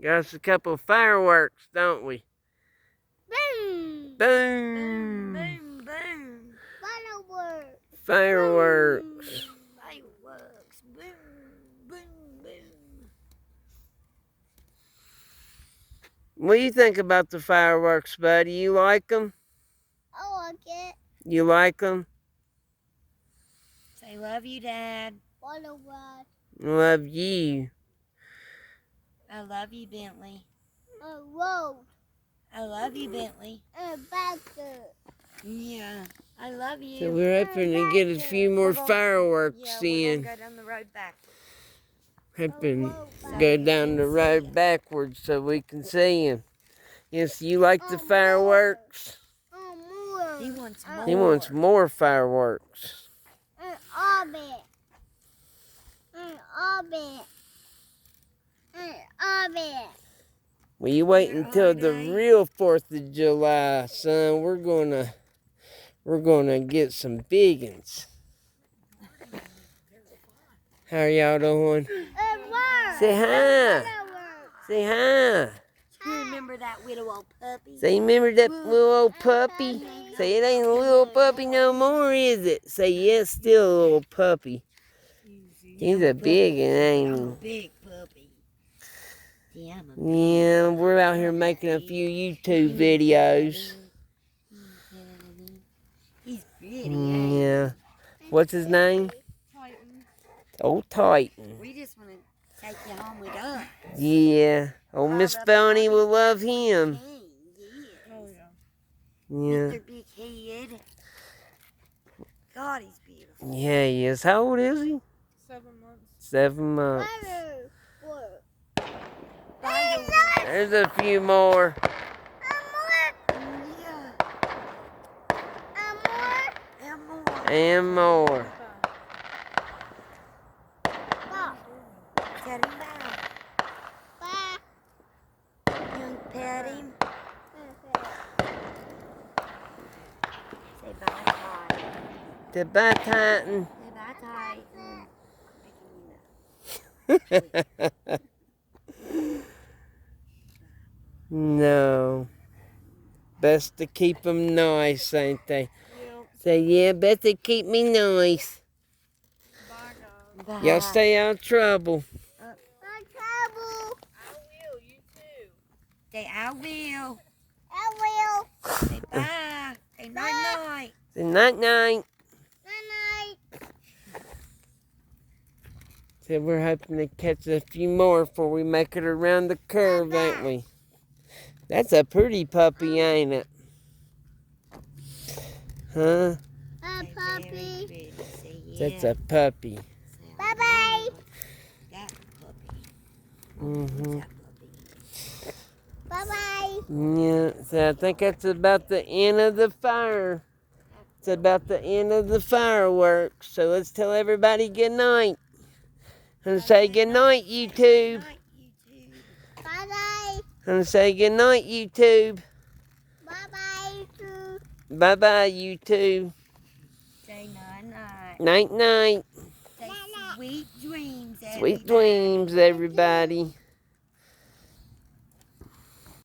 Got us a couple of fireworks, don't we? Boom! Boom! Boom! Boom! Fireworks! Fireworks! Fireworks! Boom! Boom! Boom! What do you think about the fireworks, buddy? You like them? I like it. You like them? Say love you, Dad. Fireworks. Love you. I love you, Bentley. I love you, Bentley. Yeah, I love you. So we're hoping to get a few more fireworks in. We're gonna go down the road backwards. Hoping go down the road backwards so we can see him. Yes, you like the fireworks? He wants more. He wants more fireworks. Well, you wait until the real 4th of July, son. We're gonna get some big ones. How are y'all doing? Say hi. Say hi. You remember that little old puppy? Say, remember that little old puppy? Say, it ain't a little puppy no more, is it? Say, yeah, it's still a little puppy. He's a big one, ain't he? I'm a big puppy. Yeah, we're out here making a few YouTube videos. He's pretty. Yeah. What's his name? Titan. Old Titan. We just want to take you home with us. Yeah. Old Miss Bonnie will love him. Hey, yeah. Oh, yeah. Yeah. Mr. Big Head. God, he's beautiful. Yeah, he is. How old is he? 7 months. 7 months. There's a few more. Yeah. And more. Pet him down. You pet him. Say bye, Titan. Goodbye, Titan. Say bye, Titan. No. Best to keep them nice, ain't they? Yep. Say, yeah, best to keep me nice. Bye, guys. Bye. Y'all stay out of trouble. I will. You too. Say I will. I will. Say bye. Say night-night. Say night-night. So we're hoping to catch a few more before we make it around the curve, ain't we? That's a pretty puppy, ain't it? Huh? Puppy. That's a puppy. Bye-bye. That puppy. Mm-hmm. Bye-bye. Yeah, so I think that's about the end of the fire. It's about the end of the fireworks. So let's tell everybody good night. And say good night, YouTube. Bye-bye. And say good night, YouTube. Bye-bye, YouTube. Bye-bye, YouTube. Say night-night. Night-night. Say sweet dreams, Sweet dreams, everybody.